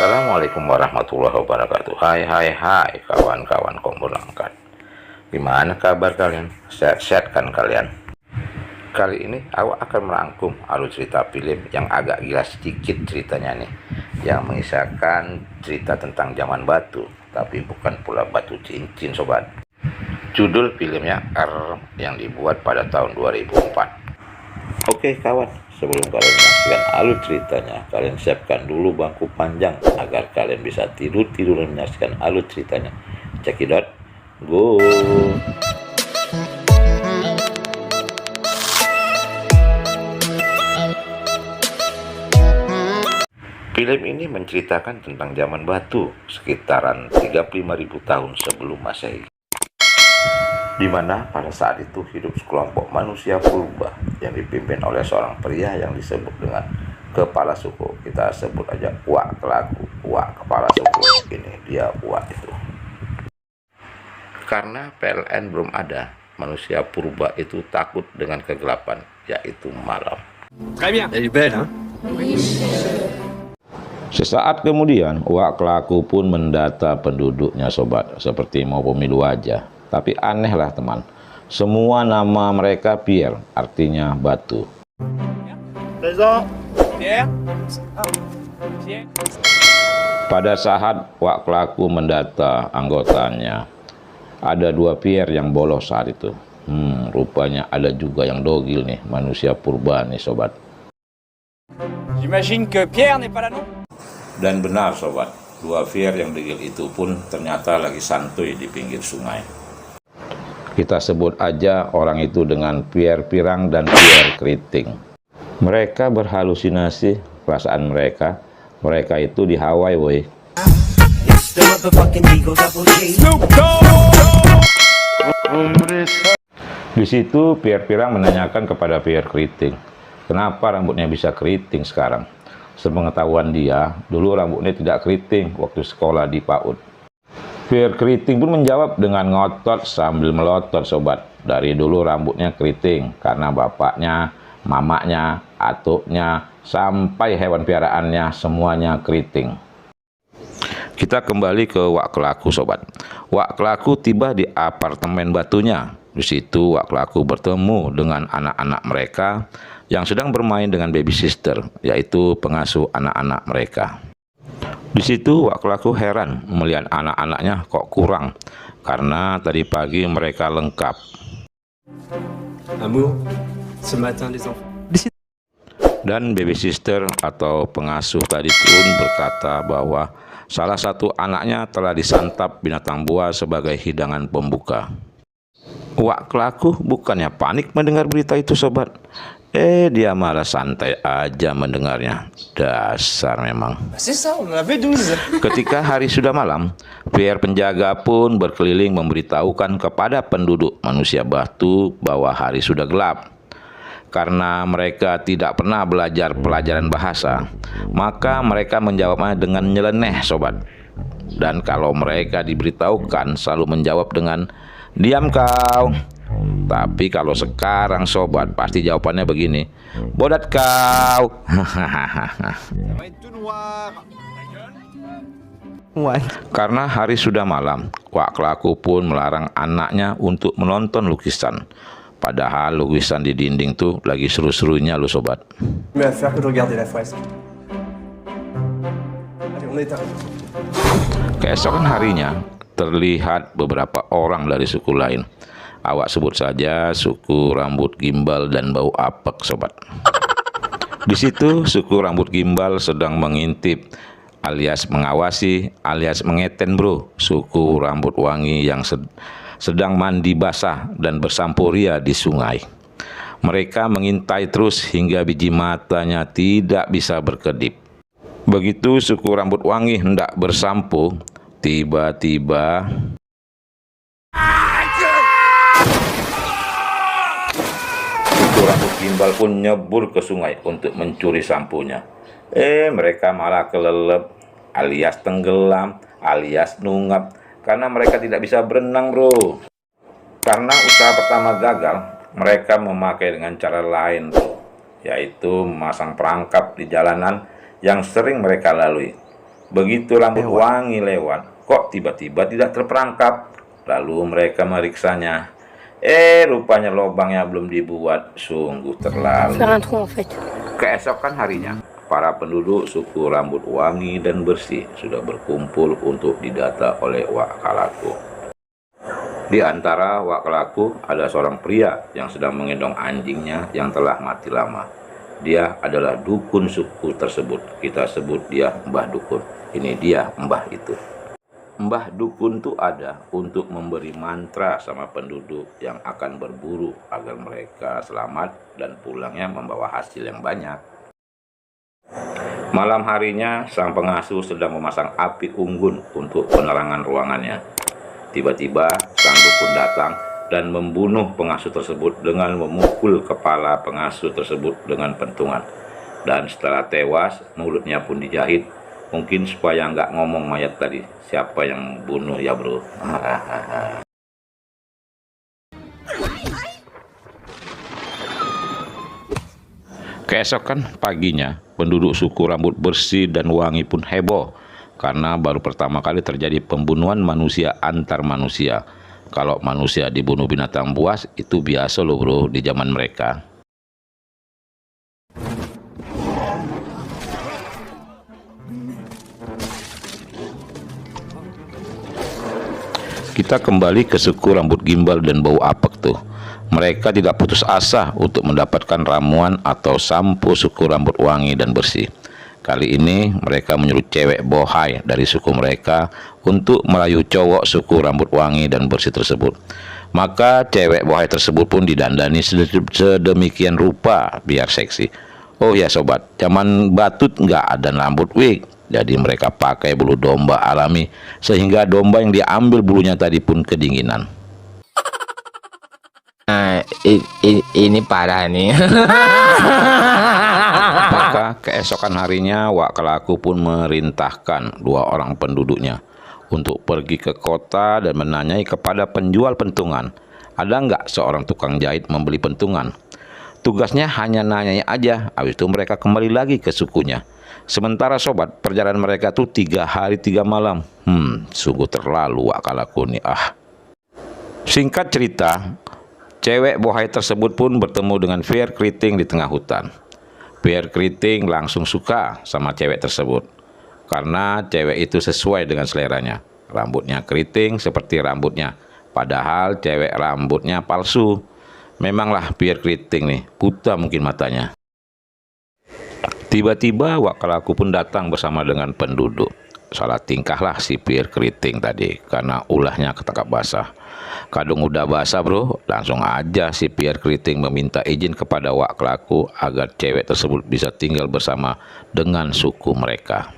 Assalamualaikum warahmatullahi wabarakatuh. Hai kawan-kawan kombolangkat. Gimana kabar kalian? Sehat-sehat kan kalian? Kali ini aku akan merangkum alur cerita film yang agak gila sedikit ceritanya nih, yang mengisahkan cerita tentang zaman batu, tapi bukan pula batu cincin sobat. Judul filmnya R, yang dibuat pada tahun 2004. Oke kawan, sebelum kalian menyaksikan alur ceritanya, kalian siapkan dulu bangku panjang agar kalian bisa tidur-tidur dan menyaksikan alur ceritanya. Cekidot, go! Film ini menceritakan tentang zaman batu sekitaran 35.000 tahun sebelum Masehi, di mana pada saat itu hidup sekelompok manusia purba yang dipimpin oleh seorang pria yang disebut dengan kepala suku. Kita sebut aja Wak Kelaku, Wak kepala suku. Ini dia Wak itu. Karena PLN belum ada, manusia purba itu takut dengan kegelapan, yaitu malam. Très bien. Elle est belle, hein? Sesaat kemudian, Wak Kelaku pun mendata penduduknya sobat, seperti mau pemilu aja. Tapi aneh lah teman, semua nama mereka Pierre, artinya batu. Pada saat Wak Kelaku mendata anggotanya, ada 2 Pierre yang bolos saat itu. Rupanya ada juga yang dogil nih, manusia purba nih sobat. J'imagine que Pierre n'est pas là non? Dan benar sobat, 2 Pierre yang dogil itu pun ternyata lagi santuy di pinggir sungai. Kita sebut aja orang itu dengan Pierre Pirang dan Pierre Keriting. Mereka berhalusinasi perasaan mereka itu di Hawaii woy. Di situ Pierre Pirang menanyakan kepada Pierre Keriting, kenapa rambutnya bisa keriting sekarang? Sepengetahuan dia, dulu rambutnya tidak keriting waktu sekolah di PAUD. Pierre Keriting pun menjawab dengan ngotot sambil melotot sobat. Dari dulu rambutnya keriting karena bapaknya, mamanya, atuknya, sampai hewan piaraannya semuanya keriting. Kita kembali ke Wak Kelaku sobat. Wak Kelaku tiba di apartemen batunya. Di situ Wak Kelaku bertemu dengan anak-anak mereka yang sedang bermain dengan baby sister, yaitu pengasuh anak-anak mereka. Di situ Wak Kelaku heran melihat anak-anaknya kok kurang, karena tadi pagi mereka lengkap. Amour, ce matin les enfants. Dan baby sister atau pengasuh tadi pun berkata bahwa salah satu anaknya telah disantap binatang buas sebagai hidangan pembuka. Wak Kelaku bukannya panik mendengar berita itu sobat. Dia malah santai aja mendengarnya. Dasar memang. C'est ça, on en avait 12. Ketika hari sudah malam, Pierre penjaga pun berkeliling memberitahukan kepada penduduk manusia batu bahwa hari sudah gelap. Karena mereka tidak pernah belajar pelajaran bahasa, maka mereka menjawabnya dengan nyeleneh sobat. Dan kalau mereka diberitahukan selalu menjawab dengan diam kau. Tapi kalau sekarang sobat pasti jawabannya begini, bodat kau. Karena hari sudah malam, Wak Kelaku pun melarang anaknya untuk menonton lukisan. Padahal lukisan di dinding tuh lagi seru-serunya loh sobat. Mais à faire que de regarder la fresque. Allez, on éteint. Keesokan harinya terlihat beberapa orang dari suku lain. Awak sebut saja suku rambut gimbal dan bau apek sobat. Di situ suku rambut gimbal sedang mengintip alias mengawasi alias mengeten bro suku rambut wangi yang sedang mandi basah dan bersamporia di sungai. Mereka mengintai terus hingga biji matanya tidak bisa berkedip. Begitu suku rambut wangi hendak bersampo, tiba-tiba suku rambut gimbal pun nyebur ke sungai untuk mencuri sampunya. Mereka malah kelelep alias tenggelam alias nungap karena mereka tidak bisa berenang bro. Karena usaha pertama gagal, mereka memakai dengan cara lain bro, yaitu memasang perangkap di jalanan yang sering mereka lalui. Begitu rambut wangi lewat, kok tiba-tiba tidak terperangkap. Lalu mereka meriksanya. Rupanya lubangnya belum dibuat. Sungguh terlalu. Faire un trou en fait. Keesokan harinya, para penduduk suku rambut wangi dan bersih sudah berkumpul untuk didata oleh Wak Kalaku. Di antara Wak Kalaku ada seorang pria yang sedang menggendong anjingnya yang telah mati lama. Dia adalah dukun suku tersebut. Kita sebut dia Mbah Dukun. Ini dia Mbah itu. Mbah Dukun itu ada untuk memberi mantra sama penduduk yang akan berburu agar mereka selamat dan pulangnya membawa hasil yang banyak. Malam harinya, sang pengasuh sedang memasang api unggun untuk penerangan ruangannya. Tiba-tiba, sang dukun datang dan membunuh pengasuh tersebut dengan memukul kepala pengasuh tersebut dengan pentungan. Dan setelah tewas, mulutnya pun dijahit. Mungkin supaya nggak ngomong mayat tadi. Siapa yang bunuh ya bro? Keesokan paginya, penduduk suku rambut bersih dan wangi pun heboh. Karena baru pertama kali terjadi pembunuhan manusia antar manusia. Kalau manusia dibunuh binatang buas, itu biasa loh bro di zaman mereka. Kita kembali ke suku rambut gimbal dan bau apek tuh. Mereka tidak putus asa untuk mendapatkan ramuan atau sampo suku rambut wangi dan bersih. Kali ini mereka menyuruh cewek bohai dari suku mereka untuk merayu cowok suku rambut wangi dan bersih tersebut. Maka cewek bohai tersebut pun didandani sedemikian rupa biar seksi. Oh ya sobat, zaman Batut nggak ada rambut wig. Jadi mereka pakai bulu domba alami, sehingga domba yang diambil bulunya tadi pun kedinginan. Ini parah nih. Maka keesokan harinya Wak Kalaku pun merintahkan 2 orang penduduknya untuk pergi ke kota dan menanyai kepada penjual pentungan, ada nggak seorang tukang jahit membeli pentungan. Tugasnya hanya nanyai aja, habis itu mereka kembali lagi ke sukunya. Sementara sobat, perjalanan mereka tuh 3 hari 3 malam. Sungguh terlalu Wak Kalaku nih Singkat cerita, cewek bohai tersebut pun bertemu dengan Pier Keriting di tengah hutan. Pier Keriting langsung suka sama cewek tersebut karena cewek itu sesuai dengan seleranya. Rambutnya keriting seperti rambutnya, padahal cewek rambutnya palsu. Memanglah Pier Keriting nih, buta mungkin matanya. Tiba-tiba Wak Kalaku pun datang bersama dengan penduduk. Salah tingkahlah si Pier Keriting tadi karena ulahnya ketangkap basah. Kadung udah basah bro, langsung aja si Pier Keriting meminta izin kepada Wak Kalaku agar cewek tersebut bisa tinggal bersama dengan suku mereka.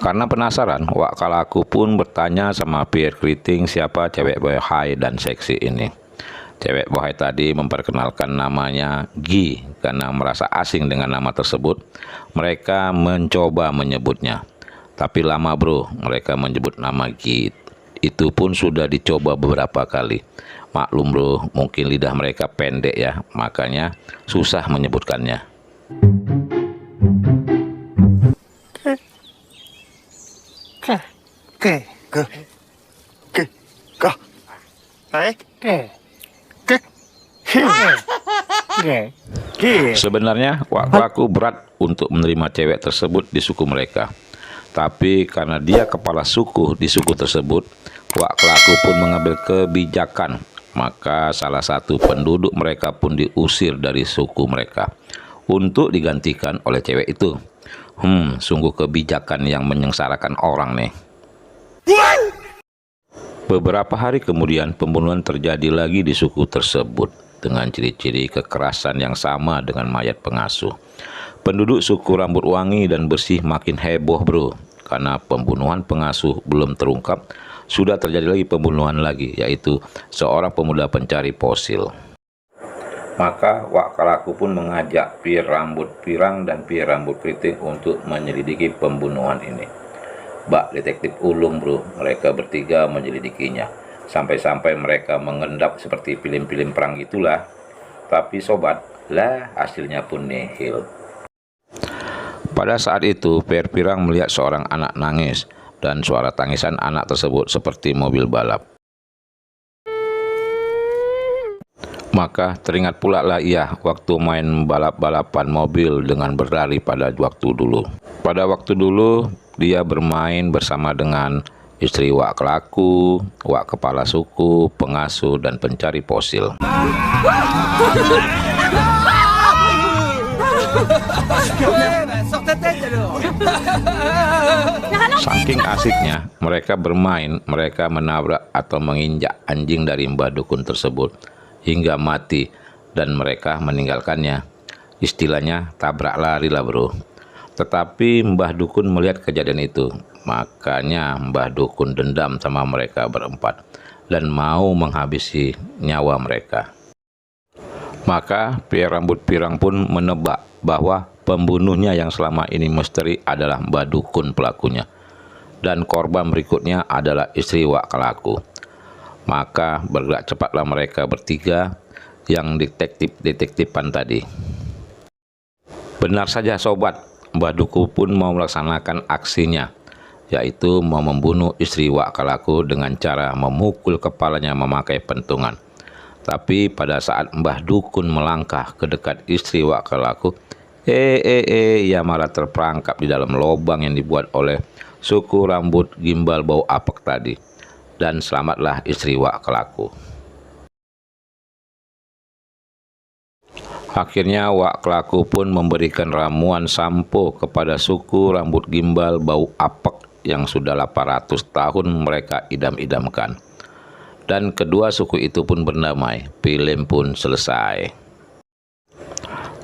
Karena penasaran, Wak Kalaku pun bertanya sama Pier Keriting siapa cewek bohai dan seksi ini. Cewek bohai tadi memperkenalkan namanya Gi. Karena merasa asing dengan nama tersebut, mereka mencoba menyebutnya. Tapi lama bro, mereka menyebut nama Gi. Itu pun sudah dicoba beberapa kali. Maklum bro, mungkin lidah mereka pendek ya, makanya susah menyebutkannya. Sebenarnya Wak Kalaku berat untuk menerima cewek tersebut di suku mereka. Tapi karena dia kepala suku di suku tersebut, Wak Kalaku pun mengambil kebijakan. Maka salah satu penduduk mereka pun diusir dari suku mereka untuk digantikan oleh cewek itu. Sungguh kebijakan yang menyengsarakan orang nih. Beberapa hari kemudian pembunuhan terjadi lagi di suku tersebut dengan ciri-ciri kekerasan yang sama dengan mayat pengasuh. Penduduk suku rambut wangi dan bersih makin heboh bro, karena pembunuhan pengasuh belum terungkap, sudah terjadi lagi pembunuhan lagi, yaitu seorang pemuda pencari fosil. Maka Wak Kalaku pun mengajak Pier Rambut Pirang dan Pier Rambut Keriting untuk menyelidiki pembunuhan ini. Bak detektif ulung bro, mereka bertiga menyelidikinya. Sampai-sampai mereka mengendap seperti film-film perang itulah. Tapi sobat, lah hasilnya pun nihil. Pada saat itu, Pierre Pirang melihat seorang anak nangis, dan suara tangisan anak tersebut seperti mobil balap. Maka teringat pula lah ia waktu main balap-balapan mobil dengan berlari pada waktu dulu. Pada waktu dulu, dia bermain bersama dengan istri Wak Kelaku, Wak Kepala Suku, pengasuh, dan pencari fosil. Saking asiknya mereka bermain, mereka menabrak atau menginjak anjing dari Mbah Dukun tersebut hingga mati dan mereka meninggalkannya. Istilahnya tabrak lari lah bro. Tetapi Mbah Dukun melihat kejadian itu, makanya Mbah Dukun dendam sama mereka berempat dan mau menghabisi nyawa mereka. Maka Pierre Rambut Pirang pun menebak bahwa pembunuhnya yang selama ini misteri adalah Mbah Dukun pelakunya, dan korban berikutnya adalah istri Wak Kelaku. Maka bergerak cepatlah mereka bertiga yang detektif-detektifan tadi. Benar saja sobat, Mbah Dukun pun mau melaksanakan aksinya, yaitu mau membunuh istri Wak Kelaku dengan cara memukul kepalanya memakai pentungan. Tapi pada saat Mbah Dukun melangkah ke dekat istri Wak Kelaku, ia malah terperangkap di dalam lubang yang dibuat oleh suku rambut gimbal bau apek tadi. Dan selamatlah istri Wak Kelaku. Akhirnya Wak Kelaku pun memberikan ramuan sampo kepada suku rambut gimbal bau apek yang sudah 800 tahun mereka idam-idamkan. Dan kedua suku itu pun berdamai, film pun selesai.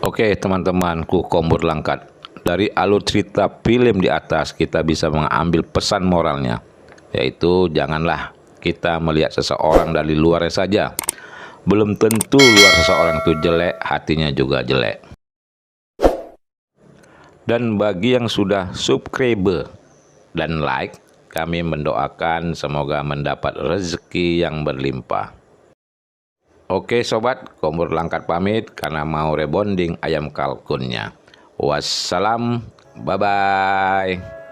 Oke teman-temanku Kombur Langkat, dari alur cerita film di atas kita bisa mengambil pesan moralnya, yaitu janganlah kita melihat seseorang dari luarnya saja. Belum tentu luar seseorang itu jelek, hatinya juga jelek. Dan bagi yang sudah subscribe dan like, kami mendoakan semoga mendapat rezeki yang berlimpah. Oke sobat, Kombur Langkat pamit karena mau rebonding ayam kalkunnya. Wassalam, bye-bye.